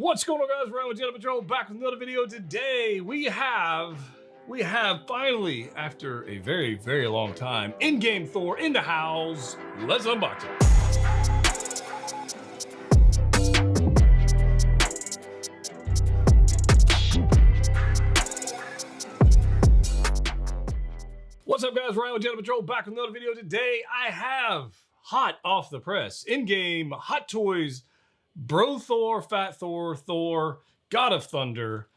What's going on, guys? Ryan with Jedha Patrol, back with another video. Today we have finally, after a very, very long time, Endgame Thor in the house. Let's unbox it. What's up, guys? Ryan with Jedha Patrol, back with another video. Today I have hot off the press Endgame Hot Toys Bro Thor, Fat Thor, Thor, God of Thunder,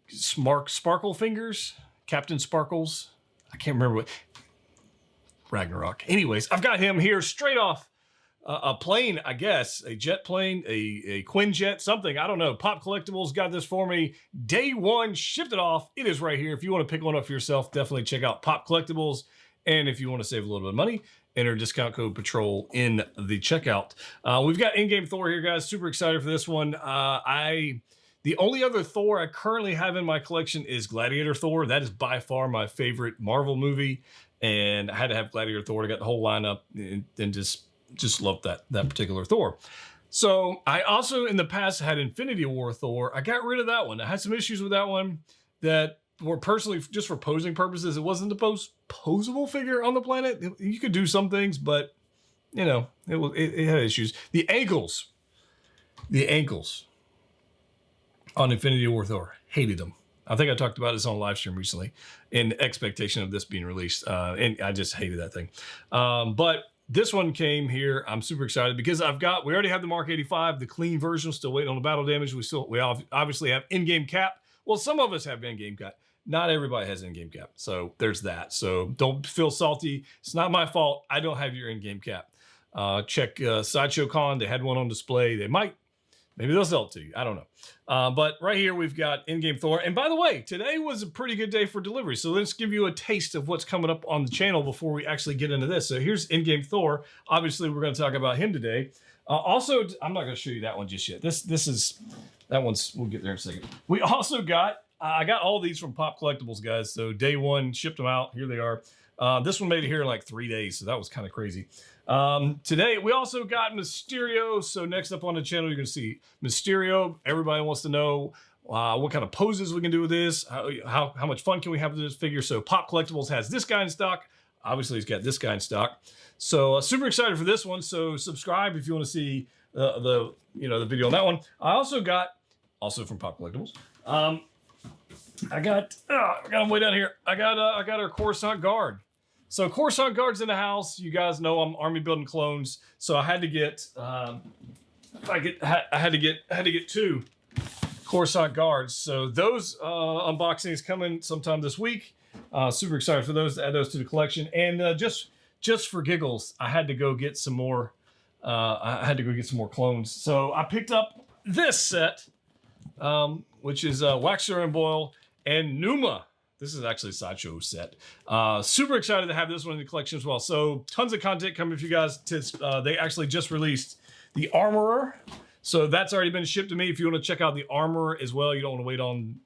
Sparkle Fingers, Captain Sparkles. I can't remember what. Ragnarok. Anyways, I've got him here straight off a plane, I guess, a jet plane, a Quinjet, something. I don't know. Pop Collectibles got this for me. Day one, shipped it off. It is right here. If you want to pick one up for yourself, definitely check out Pop Collectibles. And if you want to save a little bit of money, enter discount code PATROL in the checkout. We've got Endgame Thor here, guys. Super excited for this one. The only other Thor I currently have in my collection is Gladiator Thor. That is by far my favorite Marvel movie. And I had to have Gladiator Thor. I got the whole lineup and just loved that particular Thor. So I also in the past had Infinity War Thor. I got rid of that one. I had some issues with that one that were personally just for posing purposes. It wasn't the most posable figure on the planet. You could do some things, but you know, it had issues. The ankles on Infinity War Thor, hated them. I think I talked about this on a live stream recently in expectation of this being released. And I just hated that thing. But this one came here. I'm super excited because we already have the Mark 85, the clean version, still waiting on the battle damage. We obviously have in-game cap. Well, some of us have in-game cap. Not everybody has in-game cap. So there's that. So don't feel salty. It's not my fault. I don't have your in-game cap. Check Sideshow Con. They had one on display. Maybe they'll sell it to you. I don't know. But right here, we've got Endgame Thor. And by the way, today was a pretty good day for delivery. So let's give you a taste of what's coming up on the channel before we actually get into this. So here's Endgame Thor. Obviously, we're going to talk about him today. Also, I'm not going to show you that one just yet. We'll get there in a second. We also got, I got all these from Pop Collectibles, guys. So day one, shipped them out. Here they are. This one made it here in like 3 days. So that was kind of crazy. Today, we also got Mysterio. So next up on the channel, you're going to see Mysterio. Everybody wants to know what kind of poses we can do with this. How much fun can we have with this figure? So Pop Collectibles has this guy in stock. Obviously, he's got this guy in stock. So super excited for this one. So subscribe if you want to see the video on that one. I also got, also from Pop Collectibles, I got him way down here. I got our Coruscant Guard. So Coruscant Guard's in the house. You guys know I'm army building clones, so I had to get I had to get 2 Coruscant Guards. So those unboxings coming sometime this week. Super excited for those, to add those to the collection. And just for giggles, I had to go get some more. Clones. So I picked up this set, which is Waxer and Boyle and Numa. This is actually a Sideshow set. Super excited to have this one in the collection as well. So tons of content coming for you guys. They actually just released the Armorer. So that's already been shipped to me. If you want to check out the Armorer as well, you don't want to wait on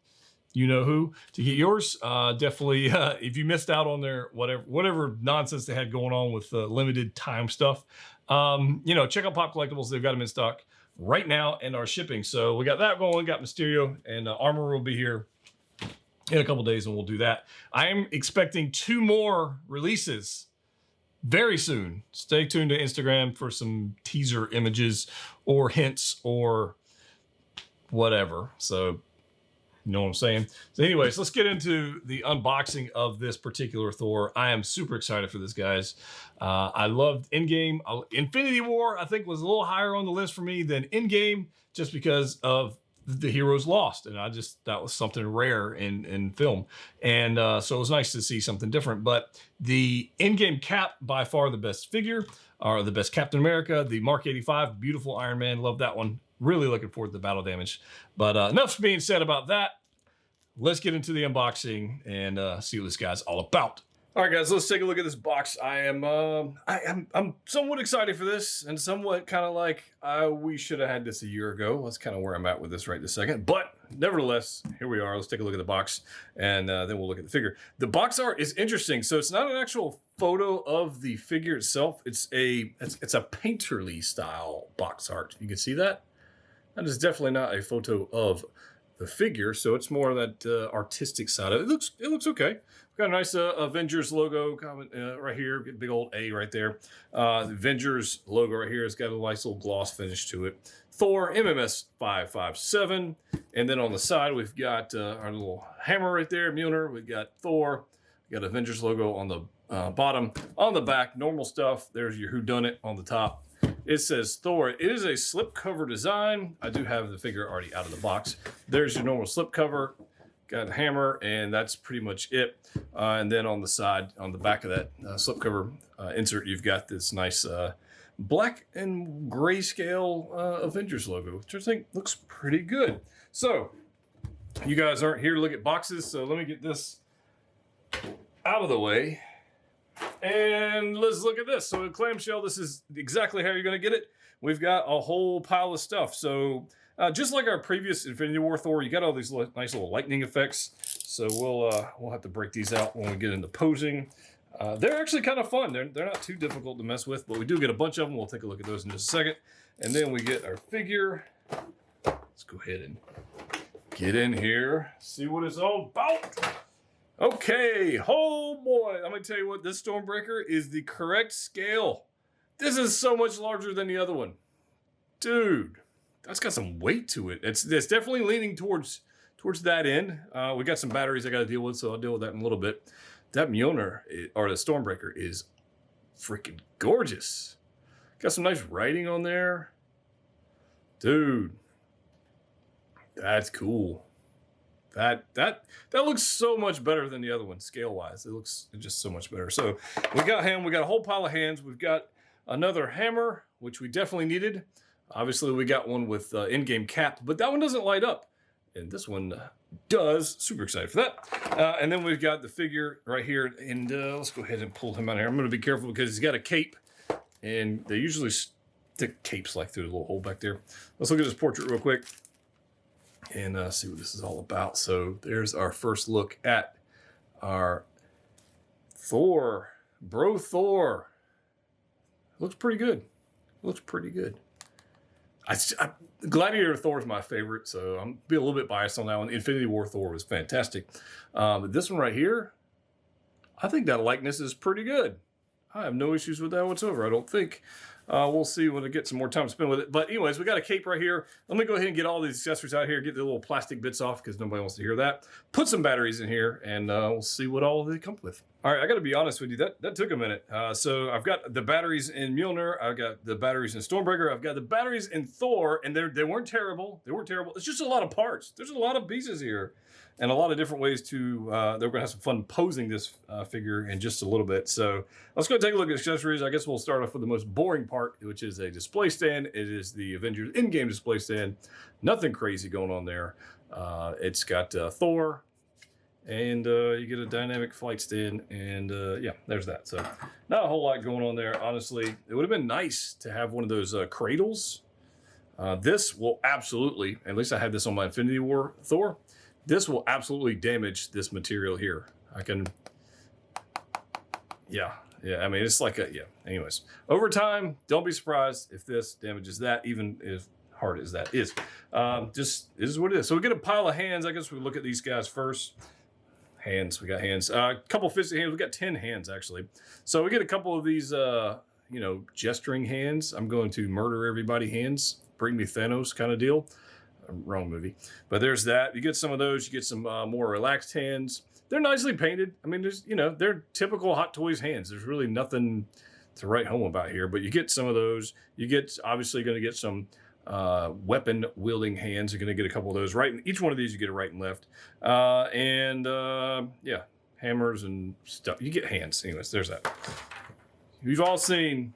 you-know-who to get yours. Definitely, if you missed out on their whatever nonsense they had going on with limited time stuff, check out Pop Collectibles. They've got them in stock right now and are shipping. So we got that going. We got Mysterio, and Armorer will be here in a couple days, and we'll do that. I am expecting 2 more releases very soon. Stay tuned to Instagram for some teaser images or hints or whatever. So you know what I'm saying? So anyways, let's get into the unboxing of this particular Thor. I am super excited for this, guys. I loved Endgame. Infinity War, I think, was a little higher on the list for me than Endgame just because of the heroes lost, and that was something rare in film, and so it was nice to see something different. But the Endgame Cap, by far the best figure, or the best Captain America. The Mark 85, beautiful Iron Man, love that one. Really looking forward to the battle damage. But enough being said about that. Let's get into the unboxing and see what this guy's all about. All right, guys, let's take a look at this box. I'm somewhat excited for this, and somewhat kind of like we should have had this a year ago. That's kind of where I'm at with this right this second. But nevertheless, here we are. Let's take a look at the box, and then we'll look at the figure. The box art is interesting. So it's not an actual photo of the figure itself. It's a painterly style box art. You can see that. That is definitely not a photo of the figure, so it's more that artistic side of it. It looks okay. We've got a nice Avengers logo comment right here, big old A right there. The Avengers logo right here has got a nice little gloss finish to it. Thor MMS 557, and then on the side we've got our little hammer right there, Mjolnir. We've got Thor. We got Avengers logo on the bottom. On the back, normal stuff. There's your whodunit on the top. It says Thor. It is a slipcover design. I do have the figure already out of the box. There's your normal slipcover. Got a hammer, and that's pretty much it. And then on the side, on the back of that slipcover insert, you've got this nice black and grayscale Avengers logo, which I think looks pretty good. So, you guys aren't here to look at boxes, so let me get this out of the way. And let's look at this. So a clamshell, this is exactly how you're going to get it. We've got a whole pile of stuff. So just like our previous Infinity War Thor, you got all these nice little lightning effects. So we'll have to break these out when we get into posing. They're actually kind of fun. They're not too difficult to mess with, but we do get a bunch of them. We'll take a look at those in just a second. And then we get our figure. Let's go ahead and get in here, see what it's all about. Okay, oh boy, I'm gonna tell you what, this Stormbreaker is the correct scale. This is so much larger than the other one. Dude, that's got some weight to it. It's definitely leaning towards that end. We got some batteries I gotta deal with, so I'll deal with that in a little bit. That Mjolnir, or the Stormbreaker, is freaking gorgeous. Got some nice writing on there. Dude, that's cool. That looks so much better than the other one, scale-wise. It looks just so much better. So we got him. We got a whole pile of hands. We've got another hammer, which we definitely needed. Obviously, we got one with Endgame cap, but that one doesn't light up. And this one does. Super excited for that. And then we've got the figure right here. And let's go ahead and pull him out of here. I'm going to be careful because he's got a cape. And they usually stick capes like through the little hole back there. Let's look at his portrait real quick and see what this is all about. So there's our first look at our Thor, bro Thor. Looks pretty good. Looks pretty good. Gladiator Thor is my favorite, so I'm be a little bit biased on that one. Infinity War Thor was fantastic. But this one right here, I think that likeness is pretty good. I have no issues with that whatsoever, I don't think. We'll see when I get some more time to spend with it. But anyways, we got a cape right here. Let me go ahead and get all these accessories out here, get the little plastic bits off because nobody wants to hear that. Put some batteries in here, and we'll see what all they come with. All right, I got to be honest with you. That took a minute. So I've got the batteries in Mjolnir. I've got the batteries in Stormbreaker. I've got the batteries in Thor, and they weren't terrible. They weren't terrible. It's just a lot of parts. There's a lot of pieces here. And a lot of different ways to, they're going to have some fun posing this figure in just a little bit. So let's go take a look at accessories. I guess we'll start off with the most boring part, which is a display stand. It is the Avengers Endgame display stand. Nothing crazy going on there. It's got Thor, and you get a dynamic flight stand, and yeah, there's that. So not a whole lot going on there, honestly. It would have been nice to have one of those cradles. This will absolutely, at least I have this on my Infinity War Thor, this will absolutely damage this material here. I can, yeah, I mean, it's like a, yeah, anyways. Over time, don't be surprised if this damages that, even as hard as that is. Just, it is what it is. So we get a pile of hands. I guess we look at these guys first. Hands, we got hands. A couple fisted hands, we got 10 hands, actually. So we get a couple of these, you know, gesturing hands. I'm going to murder everybody hands. Bring me Thanos kind of deal. Wrong movie. But there's that. You get some of those. You get some more relaxed hands. They're nicely painted. I mean, there's, you know, they're typical Hot Toys hands. There's really nothing to write home about here. But you get some of those. You get, obviously, going to get some weapon-wielding hands. You're going to get a couple of those. Right in each one of these, you get a right and left. Yeah, hammers and stuff. You get hands. Anyways, there's that. You've all seen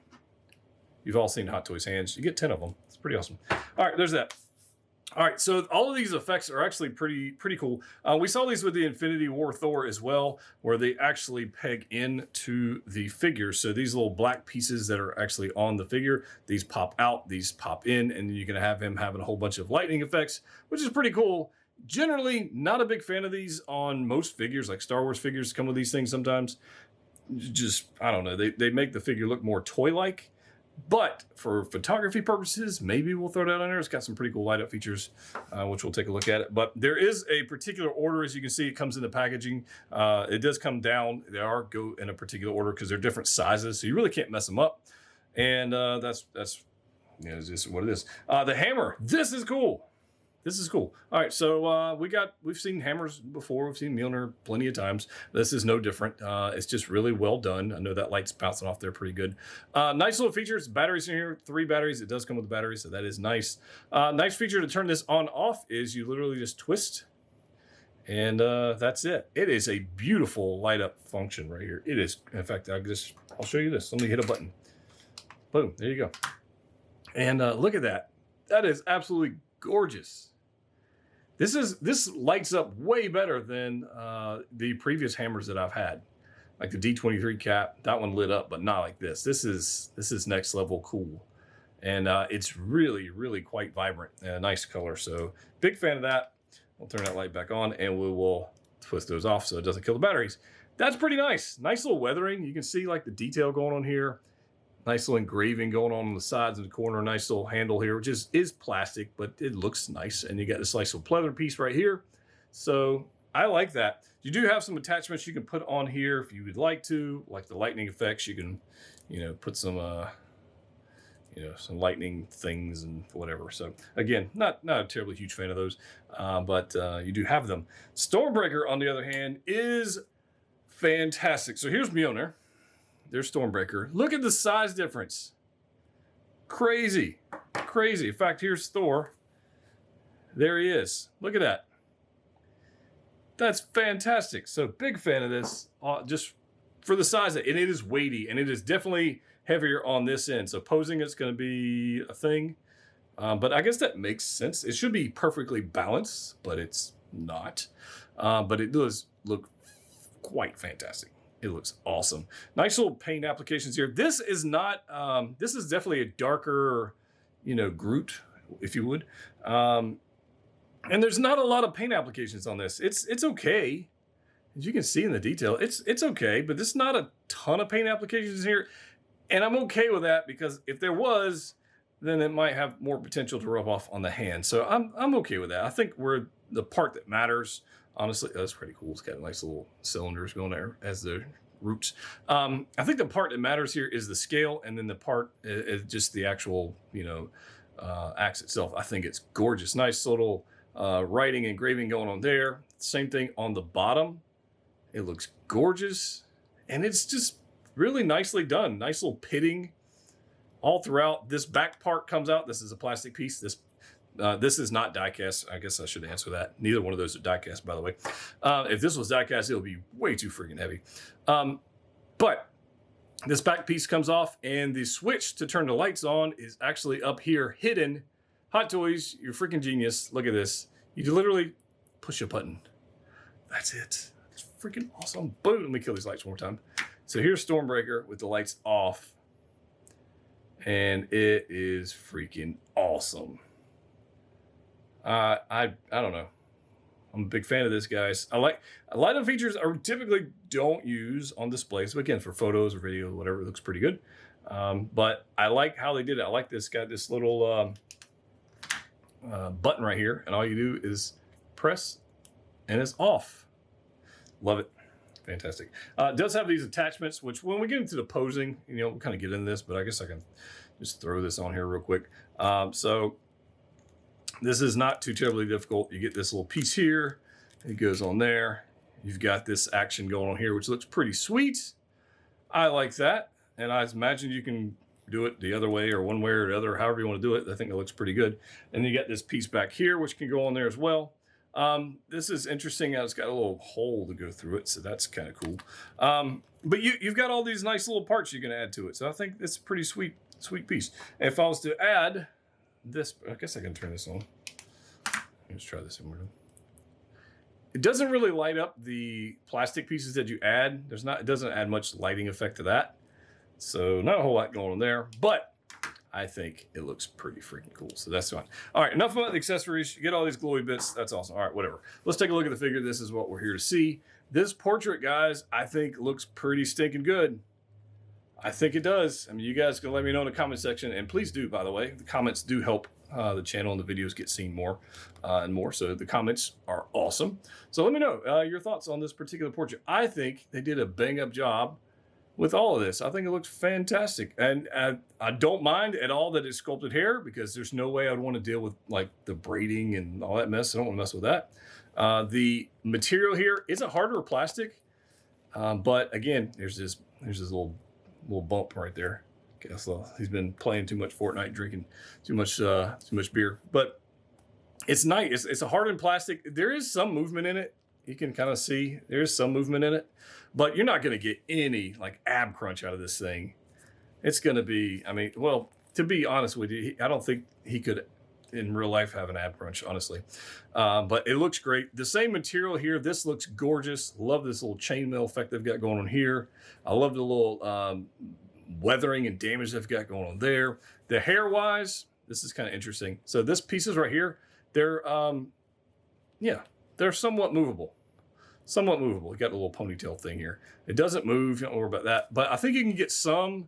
Hot Toys hands. You get 10 of them. It's pretty awesome. All right, there's that. All right, so all of these effects are actually pretty cool. We saw these with the Infinity War Thor as well, where they actually peg into the figure. So these little black pieces that are actually on the figure, these pop out, these pop in, and you can have him having a whole bunch of lightning effects, which is pretty cool. Generally, not a big fan of these on most figures, like Star Wars figures come with these things sometimes. Just, I don't know, they make the figure look more toy-like. But for photography purposes, maybe we'll throw that on there. It's got some pretty cool light up features, which we'll take a look at it. But there is a particular order, as you can see, it comes in the packaging. It does come down. They are go in a particular order because they're different sizes, so you really can't mess them up. And that's you know, just what it is. The hammer. This is cool. This is cool. All right, so we've seen hammers before. We've seen Mjolnir plenty of times. This is no different. It's just really well done. I know that light's bouncing off there pretty good. Nice little features. Batteries in here, 3 batteries. It does come with the batteries, so that is nice. Nice feature to turn this on off is you literally just twist, and that's it. It is a beautiful light up function right here. It is. In fact, I'll show you this. Let me hit a button. Boom. There you go. And look at that. That is absolutely gorgeous. This lights up way better than the previous hammers that I've had, like the D23 cap. That one lit up, but not like this. This is next level cool, and it's really, really quite vibrant. Nice color. So big fan of that. We'll turn that light back on, and we will twist those off so it doesn't kill the batteries. That's pretty nice. Nice little weathering. You can see like the detail going on here. Nice little engraving going on the sides and the corner. Nice little handle here, which is plastic, but it looks nice. And you got this nice little pleather piece right here. So I like that. You do have some attachments you can put on here if you would like to, like the lightning effects. You can, put some, some lightning things and whatever. So again, not a terribly huge fan of those, but you do have them. Stormbreaker, on the other hand, is fantastic. So here's Mjolnir. There's Stormbreaker. Look at the size difference. Crazy. Crazy. In fact, here's Thor. There he is. Look at that. That's fantastic. So big fan of this, just for the size of it. And it is weighty, and it is definitely heavier on this end. So posing it's going to be a thing. But I guess that makes sense. It should be perfectly balanced, but it's not. But it does look quite fantastic. It looks awesome. Nice little paint applications here. This is not, this is definitely a darker, Groot, if you would. And there's not a lot of paint applications on this. It's okay. As you can see in the detail, it's okay, but there's not a ton of paint applications here. And I'm okay with that because if there was, then it might have more potential to rub off on the hand. So I'm okay with that. I think we're the part that matters. Honestly, that's pretty cool. It's got nice little cylinders going there as the roots. I think the part that matters here is the scale, and then the part is just the actual, axe itself. I think it's gorgeous. Nice little writing, engraving going on there. Same thing on the bottom. It looks gorgeous, and it's just really nicely done. Nice little pitting all throughout. This back part comes out. This is a plastic piece. This is not die-cast. I guess I should answer that. Neither one of those are die-cast, by the way. If this was die-cast, it would be way too freaking heavy. But this back piece comes off, and the switch to turn the lights on is actually up here, hidden. Hot Toys, you're freaking genius. Look at this. You literally push a button. That's it. It's freaking awesome. Boom. Let me kill these lights one more time. So here's Stormbreaker with the lights off, and it is freaking awesome. I don't know. I'm a big fan of this, guys. I like a lot of features I typically don't use on displays, but again, for photos or video, whatever, it looks pretty good. But I like how they did it. I like this. Got this little button right here, and all you do is press, and it's off. Love it. Fantastic. It does have these attachments, which when we get into the posing, we'll kind of get into this, but I guess I can just throw this on here real quick. So this is not too terribly difficult. You get this little piece here. It goes on there. You've got this action going on here, which looks pretty sweet. I like that. And I imagine you can do it the other way or one way or the other, however you want to do it. I think it looks pretty good. And you got this piece back here, which can go on there as well. This is interesting. It's got a little hole to go through it, so that's kind of cool. But you've got all these nice little parts you can add to it. So I think it's a pretty sweet piece. If I was to add this, I guess I can turn this on. Let's try this one more time. It doesn't really light up the plastic pieces that you add. It doesn't add much lighting effect to that. So not a whole lot going on there, but I think it looks pretty freaking cool. So that's fine. All right, enough about the accessories. You get all these glowy bits. That's awesome. All right, whatever. Let's take a look at the figure. This is what we're here to see. This portrait, guys, I think looks pretty stinking good. I think it does. I mean, you guys can let me know in the comment section, and please do, by the way. The comments do help the channel and the videos get seen more and more, so the comments are awesome. So let me know your thoughts on this particular portrait. I think they did a bang-up job with all of this. I think it looks fantastic, and I don't mind at all that it's sculpted hair, because there's no way I'd want to deal with like the braiding and all that mess. I don't want to mess with that. The material here isn't harder plastic, but again, there's this little bump right there. Guess he's been playing too much Fortnite, drinking too much beer. But it's nice. It's a hardened plastic. There is some movement in it. You can kind of see there's some movement in it, but you're not going to get any like ab crunch out of this thing. It's going to be, I mean, well, to be honest with you, I don't think he could in real life have an ab crunch, honestly. But it looks great. The same material here. This looks gorgeous. Love this little chainmail effect they've got going on here. I love the little weathering and damage they've got going on there. The hair wise, this is kind of interesting. So this pieces right here, they're yeah, they're somewhat movable. Somewhat movable. You got a little ponytail thing here. It doesn't move. You don't worry about that. But I think you can get some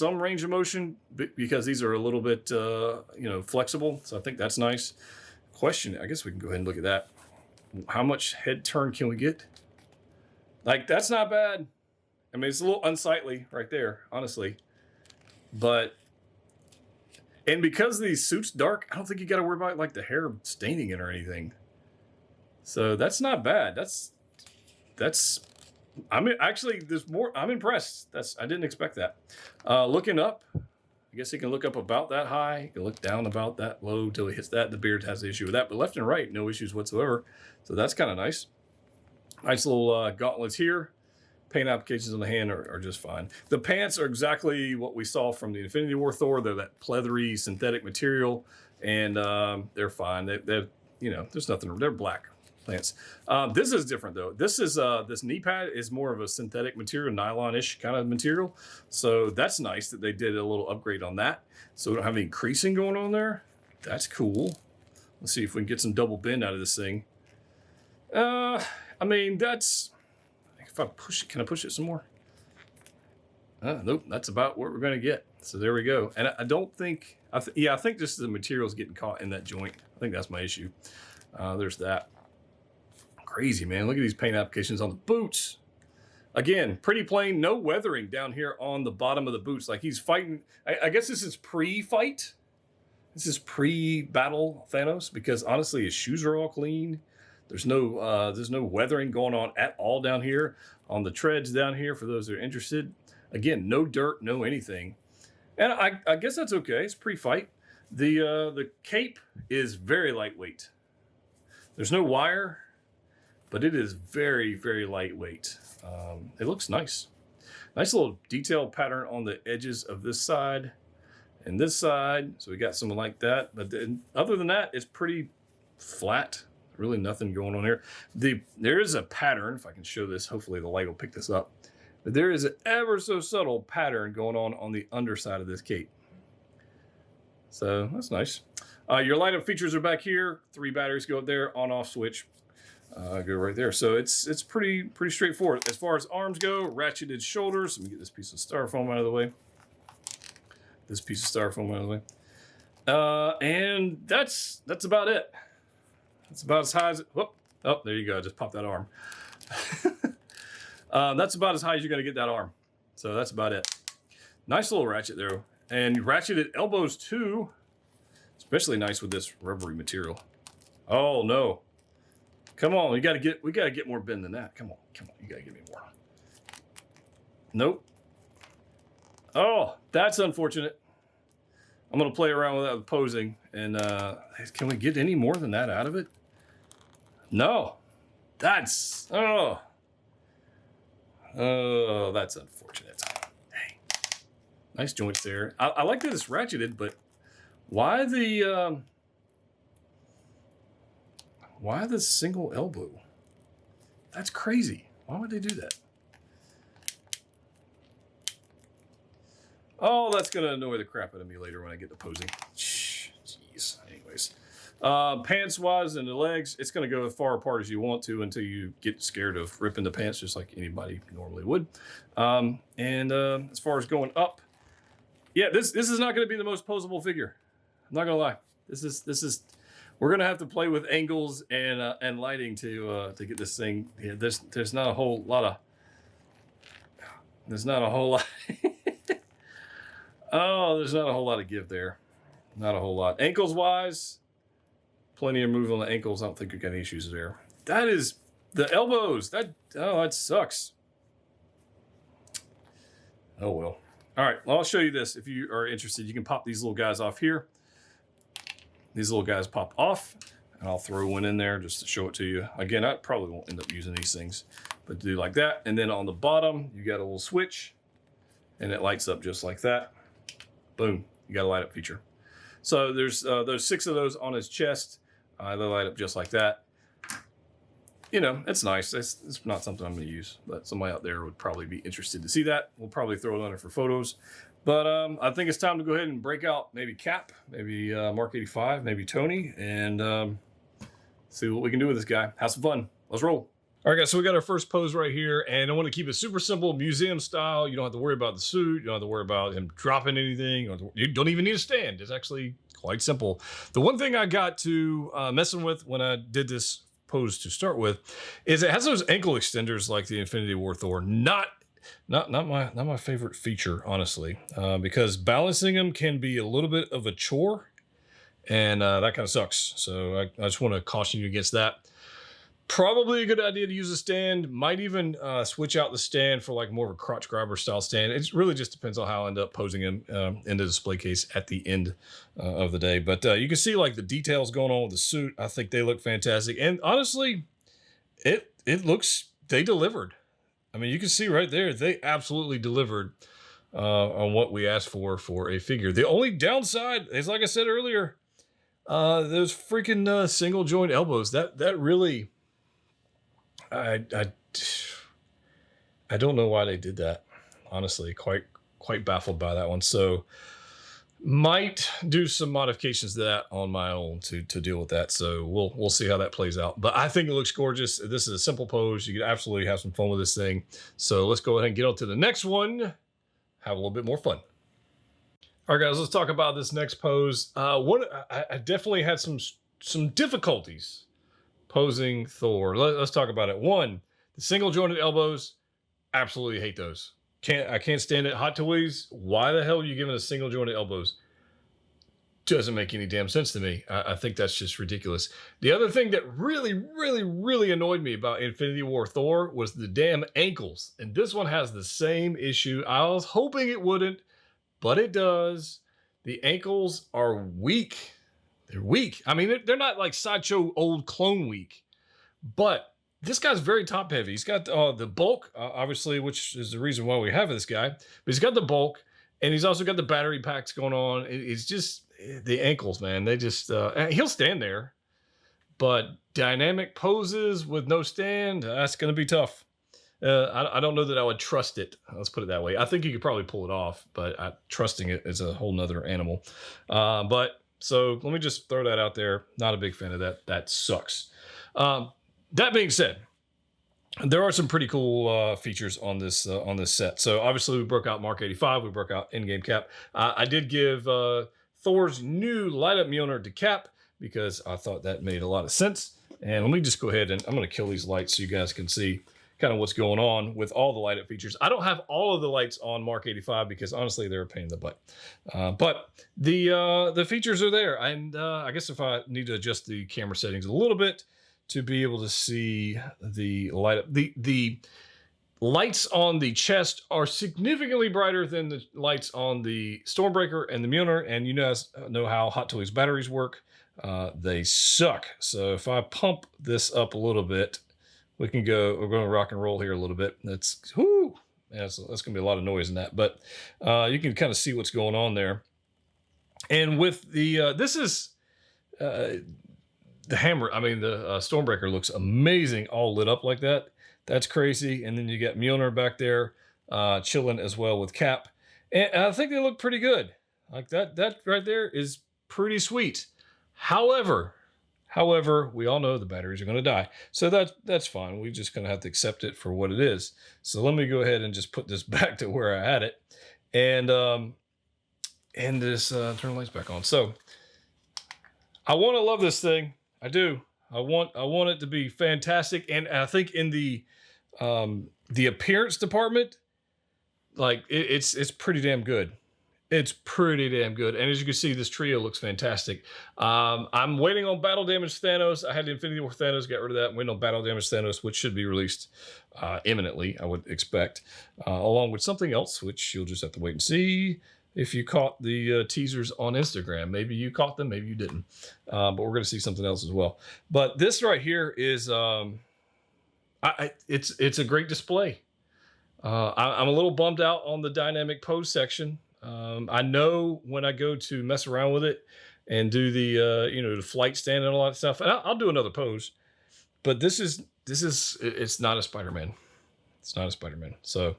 range of motion because these are a little bit flexible. So I think that's nice. Question, I guess we can go ahead and look at that. How much head turn can we get? Like, that's not bad. I mean, it's a little unsightly right there, honestly. But, and because these suits dark, I don't think you got to worry about like the hair staining it or anything. So that's not bad. I mean, actually, there's more. I'm impressed. I didn't expect that. Looking up, I guess he can look up about that high. He can look down about that low till he hits that. The beard has the issue with that, but left and right, no issues whatsoever. So that's kind of nice. Nice little gauntlets here. Paint applications on the hand are just fine. The pants are exactly what we saw from the Infinity War Thor. They're that pleathery synthetic material, and they're fine. They're there's nothing. They're black pants. This is different though. This knee pad is more of a synthetic material, nylon-ish kind of material. So that's nice that they did a little upgrade on that. So we don't have any creasing going on there. That's cool. Let's see if we can get some double bend out of this thing. I mean, that's, if I push it, can I push it some more? Nope, that's about what we're gonna get. So there we go. And I don't think, I think just the material's getting caught in that joint. I think that's my issue. There's that. Crazy, man. Look at these paint applications on the boots. Again, pretty plain, no weathering down here on the bottom of the boots. Like he's fighting, I guess this is pre-fight. This is pre-battle Thanos, because honestly, his shoes are all clean. There's no weathering going on at all down here on the treads down here for those that are interested. Again, no dirt, no anything. And I guess that's okay. It's pre-fight. The cape is very lightweight. There's no wire, but it is very, very lightweight. It looks nice. Nice little detailed pattern on the edges of this side and this side. So we got something like that. But then, other than that, it's pretty flat. Really nothing going on here. There is a pattern, if I can show this, hopefully the light will pick this up. But there is an ever so subtle pattern going on the underside of this cape. So that's nice. Your light up features are back here. 3 batteries go up there, on off switch. Go right there. So it's pretty straightforward. As far as arms go, ratcheted shoulders. Let me get this piece of styrofoam out of the way. And that's about it. That's about as high as, whoop, oh, there you go. I just popped that arm. That's about as high as you're going to get that arm. So that's about it. Nice little ratchet there. And ratcheted elbows too. Especially nice with this rubbery material. Oh no. Come on, we gotta get more bend than that. Come on, you gotta give me more. Nope. Oh, that's unfortunate. I'm gonna play around with that with posing, and can we get any more than that out of it? No. That's that's unfortunate. Dang. Nice joints there. I like that it's ratcheted, but why the single elbow? That's crazy. Why would they do that? Oh, that's gonna annoy the crap out of me later when I get to posing. Jeez. Anyways, Pants wise and the legs, it's going to go as far apart as you want to until you get scared of ripping the pants, just like anybody normally would. As far as going up, yeah, this is not going to be the most posable figure. I'm not going to lie. This is we're going to have to play with angles and lighting to get this thing. Yeah, there's not a whole lot of. There's not a whole lot. Oh, there's not a whole lot of give there. Not a whole lot. Ankles wise, plenty of move on the ankles. I don't think we've got any issues there. That is the elbows. That sucks. Oh well. All right. Well, I'll show you this if you are interested. You can pop these little guys off here. These little guys pop off, and I'll throw one in there just to show it to you. Again, I probably won't end up using these things, but do like that. And then on the bottom, you got a little switch, and it lights up just like that. Boom. You got a light up feature. So there's 6 of those on his chest. They light up just like that. You know, it's nice. It's not something I'm going to use, but somebody out there would probably be interested to see that. We'll probably throw it on there for photos. But I think it's time to go ahead and break out maybe Cap, maybe Mark 85, maybe Tony, and see what we can do with this guy. Have some fun. Let's roll. All right, guys, so we got our first pose right here, and I want to keep it super simple, museum style. You don't have to worry about the suit. You don't have to worry about him dropping anything. You don't even need a stand. It's actually quite simple. The one thing I got to messing with when I did this pose to start with is it has those ankle extenders like the Infinity War Thor. Not my favorite feature, honestly, because balancing them can be a little bit of a chore, and that kind of sucks. So I just want to caution you against that. Probably a good idea to use a stand. Might even switch out the stand for like more of a crotch grabber style stand. It really just depends on how I end up posing him in the display case at the end of the day. But you can see like the details going on with the suit. I think they look fantastic. And honestly, it looks, they delivered. I mean, you can see right there, they absolutely delivered on what we asked for a figure. The only downside is, like I said earlier, those freaking single joint elbows. That really... I don't know why they did that. Honestly, quite baffled by that one. So might do some modifications to that on my own to deal with that. So we'll see how that plays out. But I think it looks gorgeous. This is a simple pose. You can absolutely have some fun with this thing. So let's go ahead and get on to the next one. Have a little bit more fun. All right, guys, let's talk about this next pose. I definitely had some difficulties posing Thor. Let's talk about it. One, the single jointed elbows, absolutely hate those. I can't stand it. Hot Toys, why the hell are you giving us single jointed elbows? Doesn't make any damn sense to me. I think that's just ridiculous. The other thing that really annoyed me about Infinity War Thor was the damn ankles. And this one has the same issue. I was hoping it wouldn't, but it does. The ankles are weak. They're weak. I mean, they're not like Sideshow old clone weak, but this guy's very top heavy. He's got the bulk, obviously, which is the reason why we have this guy, but he's got the bulk and he's also got the battery packs going on. It's just the ankles, man. They just, he'll stand there, but dynamic poses with no stand, that's going to be tough. I don't know that I would trust it. Let's put it that way. I think you could probably pull it off, but trusting it is a whole nother animal. So let me just throw that out there. Not a big fan of that. That sucks. That being said, there are some pretty cool features on this set. So obviously we broke out Mark 85. We broke out Endgame Cap. I did give Thor's new light up Mjolnir to Cap because I thought that made a lot of sense. And let me just go ahead and I'm going to kill these lights so you guys can see kind of what's going on with all the light up features. I don't have all of the lights on Mark 85 because honestly they're a pain in the butt. But the features are there. And I guess if I need to adjust the camera settings a little bit to be able to see the light up, the lights on the chest are significantly brighter than the lights on the Stormbreaker and the Mjolnir. And you guys know how Hot Toys batteries work. They suck. So if I pump this up a little bit, we're going to rock and roll here a little bit. That's going to be a lot of noise in that, but you can kind of see what's going on there. And with the, this is the hammer. I mean, the Stormbreaker looks amazing, all lit up like that. That's crazy. And then you got Mjolnir back there chilling as well with Cap. And I think they look pretty good. Like that right there is pretty sweet. However, However, we all know the batteries are going to die. So that's fine. We just going to have to accept it for what it is. So let me go ahead and just put this back to where I had it. And this, turn the lights back on. So I want to love this thing. I do. I want it to be fantastic. And I think in the appearance department, like it's pretty damn good. It's pretty damn good. And as you can see, this trio looks fantastic. I'm waiting on Battle Damage Thanos. I had the Infinity War Thanos, got rid of that. I'm waiting on Battle Damage Thanos, which should be released imminently, I would expect, along with something else, which you'll just have to wait and see. If you caught the teasers on Instagram, maybe you caught them, maybe you didn't. But we're going to see something else as well. But this right here is, it's a great display. I'm a little bummed out on the dynamic pose section. I know when I go to mess around with it and do the, the flight stand and all that stuff, and I'll do another pose, but it's not a Spider-Man. It's not a Spider-Man. So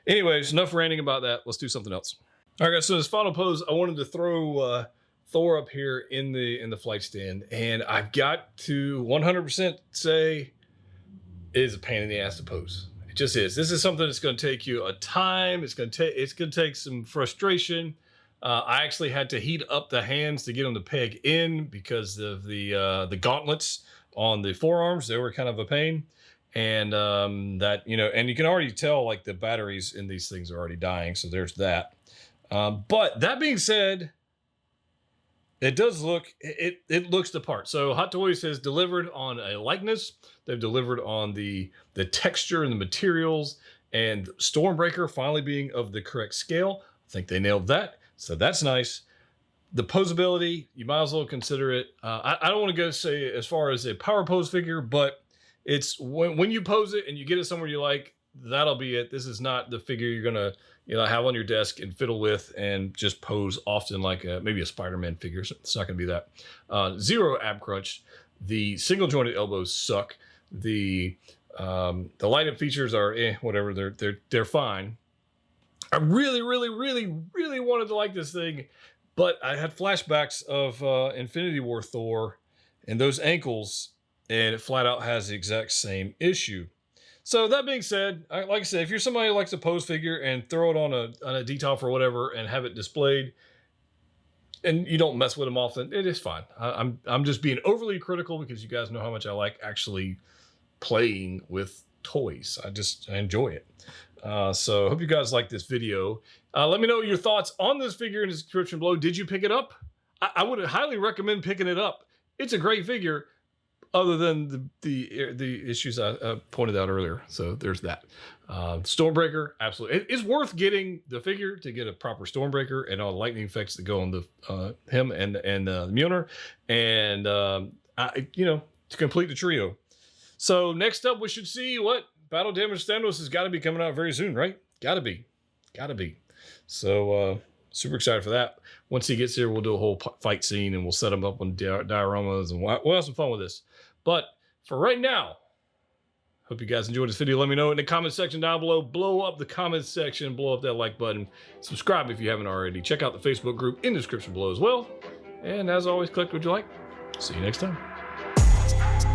anyways, enough ranting about that. Let's do something else. All right, guys. So this final pose, I wanted to throw, Thor up here in the flight stand, and I've got to 100% say it is a pain in the ass to pose. It just is. This is something that's going to take you a time. It's going to take some frustration. I actually had to heat up the hands to get them to peg in because of the gauntlets on the forearms. They were kind of a pain, and and you can already tell like the batteries in these things are already dying. So there's that. But that being said, it does look, it looks the part. So Hot Toys has delivered on a likeness. They've delivered on the texture and the materials, and Stormbreaker finally being of the correct scale. I think they nailed that. So that's nice. The posability, you might as well consider it. I don't want to go say as far as a power pose figure, but it's when you pose it and you get it somewhere you like, that'll be it. This is not the figure you're going to, have on your desk and fiddle with and just pose often like maybe a Spider-Man figure. It's not going to be that. Zero ab crunch. The single jointed elbows suck. The light up features are whatever. They're fine. I really wanted to like this thing, but I had flashbacks of Infinity War Thor and those ankles, and it flat out has the exact same issue. So that being said, like I said, if you're somebody who likes a pose figure and throw it on a detail or whatever and have it displayed, and you don't mess with them often, it is fine. I'm just being overly critical because you guys know how much I like actually playing with toys. I enjoy it. So I hope you guys like this video. Let me know your thoughts on this figure in the description below. Did you pick it up? I would highly recommend picking it up. It's a great figure, other than the issues I pointed out earlier. So there's that. Stormbreaker, absolutely. It's worth getting the figure to get a proper Stormbreaker and all the lightning effects that go on the him and the Mjolnir, and to complete the trio. So next up, we should see what Battle Damage Thanos has got to be coming out very soon, right? Gotta be. So super excited for that. Once he gets here, we'll do a whole fight scene and we'll set him up on dioramas and we'll have some fun with this. But for right now, hope you guys enjoyed this video. Let me know in the comment section down below. Blow up the comment section, blow up that like button. Subscribe if you haven't already. Check out the Facebook group in the description below as well. And as always, click what you like. See you next time.